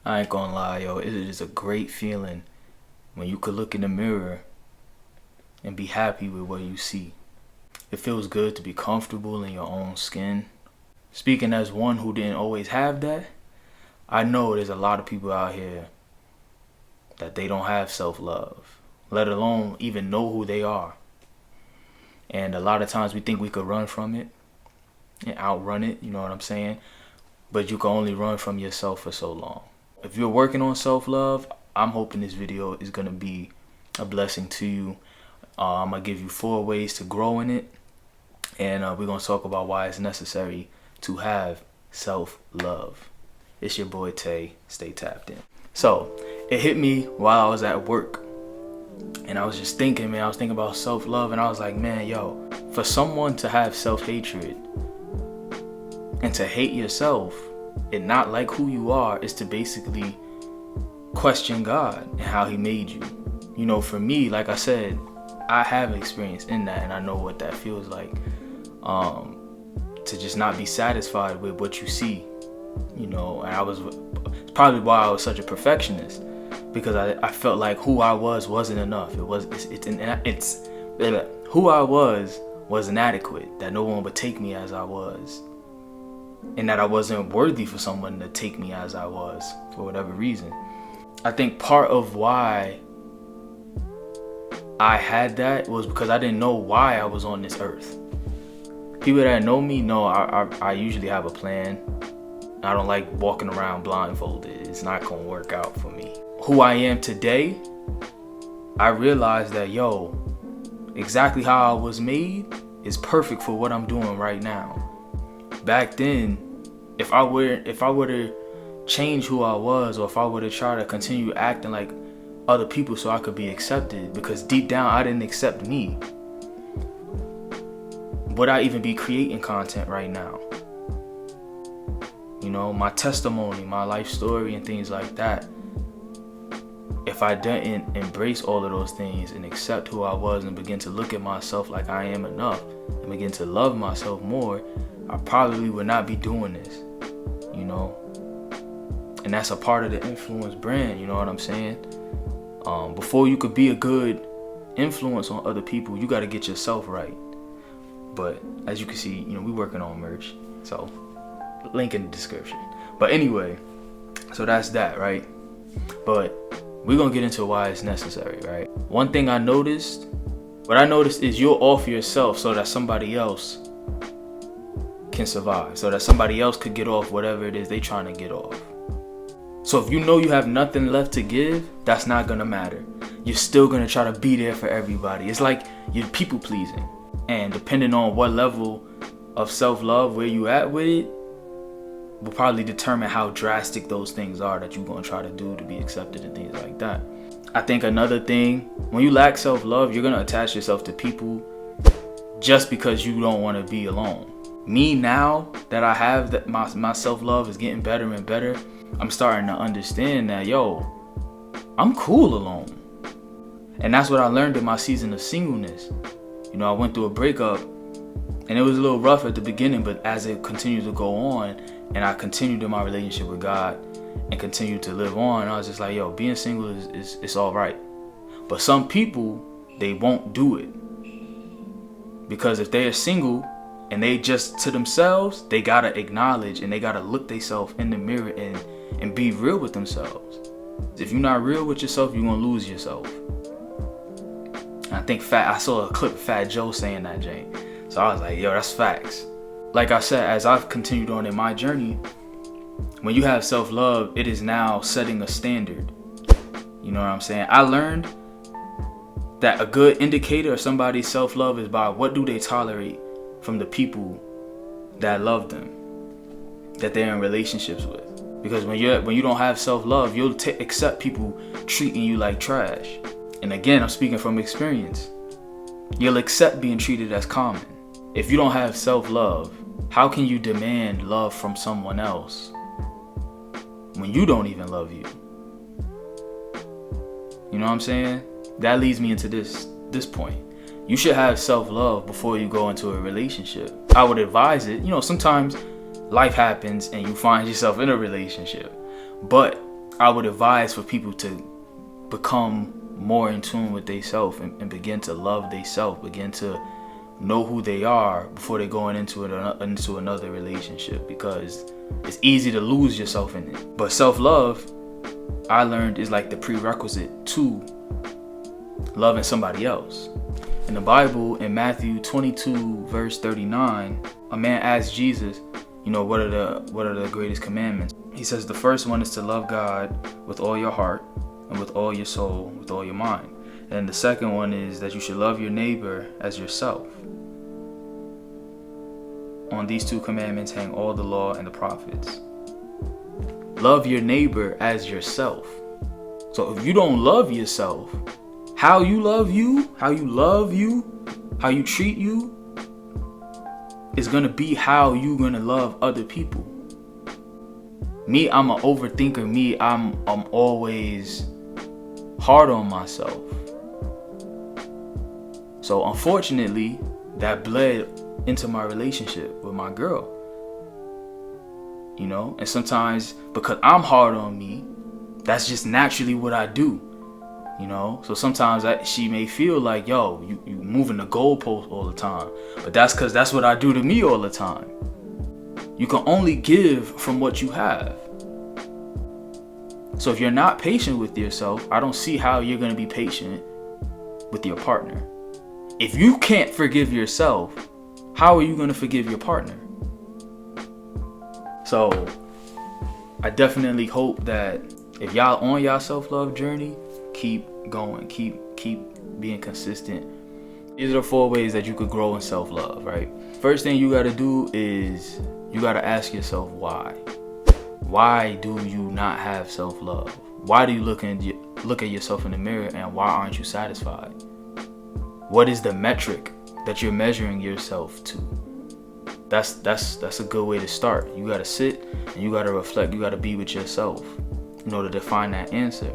I ain't gonna lie, yo. It is a great feeling when you could look in the mirror and be happy with what you see. It feels good to be comfortable in your own skin. Speaking as one who didn't always have that, I know there's a lot of people out here that they don't have self-love, let alone even know who they are. And a lot of times we think we could run from it and outrun it, you know what I'm saying? But you can only run from yourself for so long. If you're working on self-love, I'm hoping this video is going to be a blessing to you. I'm going to give you 4 ways to grow in it. And we're going to talk about why it's necessary to have self-love. It's your boy Tay. Stay tapped in. So, it hit me while I was at work. And I was just thinking, man, I was thinking about self-love. And I was like, man, yo, for someone to have self-hatred and to hate yourself and not like who you are is to basically question God and how he made you. You know, for me, like I said, I have experience in that and I know what that feels like. To just not be satisfied with what you see, you know. And it's probably why I was such a perfectionist, because I felt like who I wasn't enough. Who I was inadequate, that no one would take me as I was, and that I wasn't worthy for someone to take me as I was for whatever reason. I think part of why I had that was because I didn't know why I was on this earth. People that know me know I usually have a plan. I don't like walking around blindfolded. It's not gonna work out for me. Who I am today, I realized that, yo, exactly how I was made is perfect for what I'm doing right now. Back then, if I were to change who I was, or if I were to try to continue acting like other people so I could be accepted, because deep down I didn't accept me, would I even be creating content right now? You know, my testimony, my life story and things like that. If I didn't embrace all of those things and accept who I was and begin to look at myself like I am enough and begin to love myself more, I probably would not be doing this, you know? And that's a part of the Nfluence brand, you know what I'm saying? Before you could be a good influence on other people, you got to get yourself right. But as you can see, you know, we working on merch, so link in the description. But anyway, so that's that, right? But we're gonna get into why it's necessary, right? One thing what I noticed is you'll offer yourself so that somebody else can survive, so that somebody else could get off whatever it is they trying to get off. So if you know you have nothing left to give, that's not gonna matter. You're still gonna try to be there for everybody. It's like you're people pleasing. And depending on what level of self-love, where you at with it, will probably determine how drastic those things are that you're going to try to do to be accepted and things like that. I think another thing, when you lack self-love, you're going to attach yourself to people just because you don't want to be alone. Me, now that I have that, my self-love is getting better and better, I'm starting to understand that, yo, I'm cool alone. And that's what I learned in my season of singleness. You know, I went through a breakup and it was a little rough at the beginning, but as it continued to go on and I continued in my relationship with God and continued to live on, I was just like, yo, being single is all right. But some people, they won't do it. Because if they are single and they just to themselves, they got to acknowledge and they got to look themselves in the mirror and be real with themselves. If you're not real with yourself, you're going to lose yourself. I think I saw a clip of Fat Joe saying that, Jane. So I was like, yo, that's facts. Like I said, as I've continued on in my journey, when you have self-love, it is now setting a standard. You know what I'm saying? I learned that a good indicator of somebody's self-love is by what do they tolerate from the people that love them, that they're in relationships with. Because when you don't have self-love, you'll accept people treating you like trash. And again, I'm speaking from experience. You'll accept being treated as common. If you don't have self-love, how can you demand love from someone else when you don't even love you? You know what I'm saying? That leads me into this point. You should have self-love before you go into a relationship. I would advise it. You know, sometimes life happens and you find yourself in a relationship. But I would advise for people to become more in tune with themselves and begin to love themselves, begin to know who they are before they're going into another relationship, because it's easy to lose yourself in it. But self-love, I learned, is like the prerequisite to loving somebody else. In the Bible, in Matthew 22 verse 39, a man asked Jesus, what are the greatest commandments? He says the first one is to love God with all your heart and with all your soul, with all your mind. And the second one is that you should love your neighbor as yourself. On these two commandments hang all the law and the prophets. Love your neighbor as yourself. So if you don't love yourself, how you love you, how you treat you, is going to be how you're going to love other people. Me, I'm an overthinker. Me, I'm always hard on myself. So unfortunately, that bled into my relationship with my girl. And sometimes because I'm hard on me, that's just naturally what I do. So sometimes she may feel like, yo, you moving the goalpost all the time. But that's because that's what I do to me all the time. You can only give from what you have. So if you're not patient with yourself, I don't see how you're going to be patient with your partner. If you can't forgive yourself, how are you going to forgive your partner? So I definitely hope that if y'all on y'all self-love journey, keep going, keep being consistent. These are the 4 ways that you could grow in self-love, right? First thing you got to do is you got to ask yourself why. Why do you not have self-love? Why do you look at yourself in the mirror, and why aren't you satisfied? What is the metric that you're measuring yourself to? That's a good way to start. You got to sit and you got to reflect. You got to be with yourself in order to find that answer.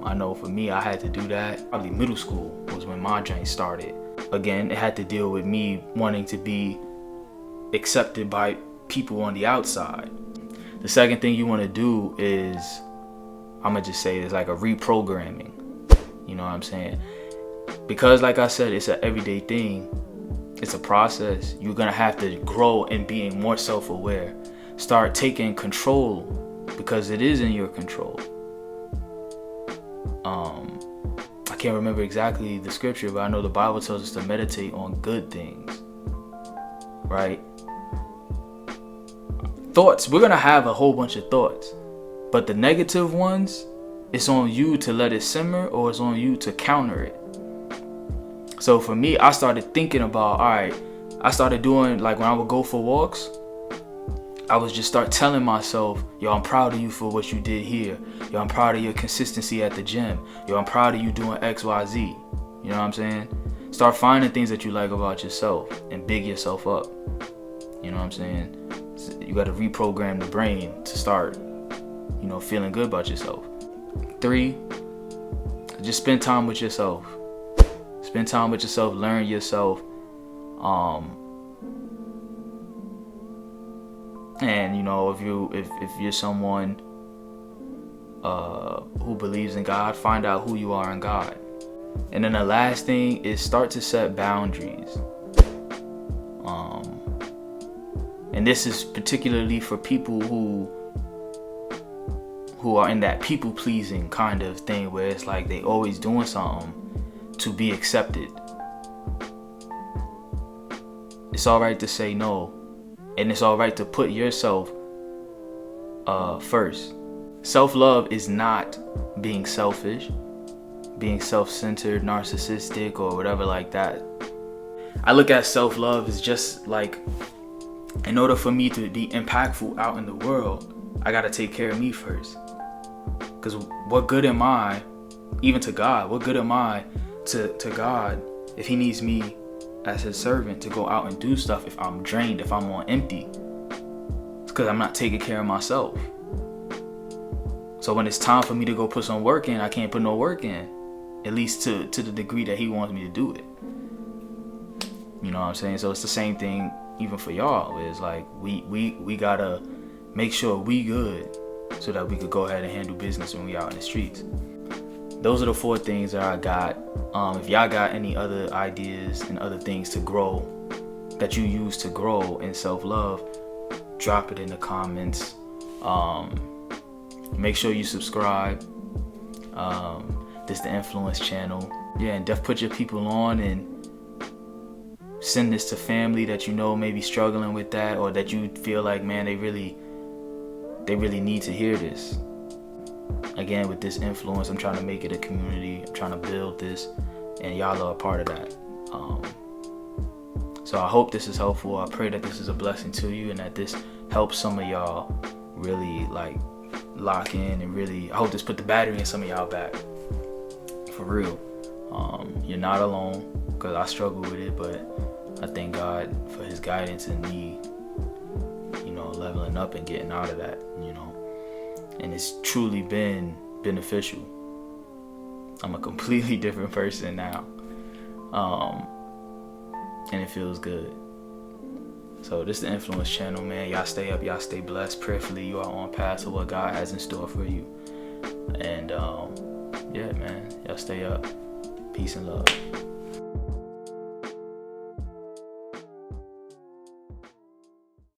I know for me, I had to do that. Probably middle school was when my journey started. Again, it had to deal with me wanting to be accepted by people on the outside. The second thing you want to do is, I'm going to just say, it's like a reprogramming. You know what I'm saying? Because like I said, it's an everyday thing. It's a process. You're going to have to grow in being more self-aware. Start taking control, because it is in your control. I can't remember exactly the scripture, but I know the Bible tells us to meditate on good things, right? Thoughts, we're going to have a whole bunch of thoughts, but the negative ones, it's on you to let it simmer, or it's on you to counter it. So for me, I started thinking about, I started doing, like when I would go for walks, I would just start telling myself, yo, I'm proud of you for what you did here. Yo, I'm proud of your consistency at the gym. Yo, I'm proud of you doing X, Y, Z. You know what I'm saying? Start finding things that you like about yourself and big yourself up. You know what I'm saying? So you got to reprogram the brain to start, feeling good about yourself. 3, just spend time with yourself. Spend time with yourself, learn yourself. And if you're someone who believes in God, find out who you are in God. And then the last thing is start to set boundaries. And this is particularly for people who are in that people pleasing kind of thing, where it's like they always doing something to be accepted. It's all right to say no. And it's all right to put yourself first. Self-love is not being selfish, being self-centered, narcissistic, or whatever like that. I look at self-love as just like, in order for me to be impactful out in the world, I gotta take care of me first. Because what good am I, even to God, what good am I to God if he needs me as his servant to go out and do stuff if I'm drained, if I'm on empty? It's because I'm not taking care of myself. So when it's time for me to go put some work in, I can't put no work in, at least to the degree that he wants me to do it. You know what I'm saying? So it's the same thing even for y'all. It's like we gotta make sure we good so that we could go ahead and handle business when we out in the streets. Those are the 4 things that I got. If y'all got any other ideas and other things to grow that you use to grow in self-love, drop it in the comments. Make sure you subscribe. This is the Nfluence channel. Yeah, and put your people on and send this to family that you know may be struggling with that, or that you feel like, man, they really need to hear this. Again, with this Nfluence, I'm trying to make it a community. I'm trying to build this, and y'all are a part of that. So I hope this is helpful. I pray that this is a blessing to you, and that this helps some of y'all really like lock in, and really, I hope this put the battery in some of y'all back. For real. You're not alone, because I struggle with it, but I thank God for his guidance and me, leveling up and getting out of that, and it's truly been beneficial. I'm a completely different person now, and it feels good. So this is the Nfluence channel, man. Y'all stay up, y'all stay blessed. Prayerfully, you are on path to what God has in store for you. And yeah, man, y'all stay up. Peace and love.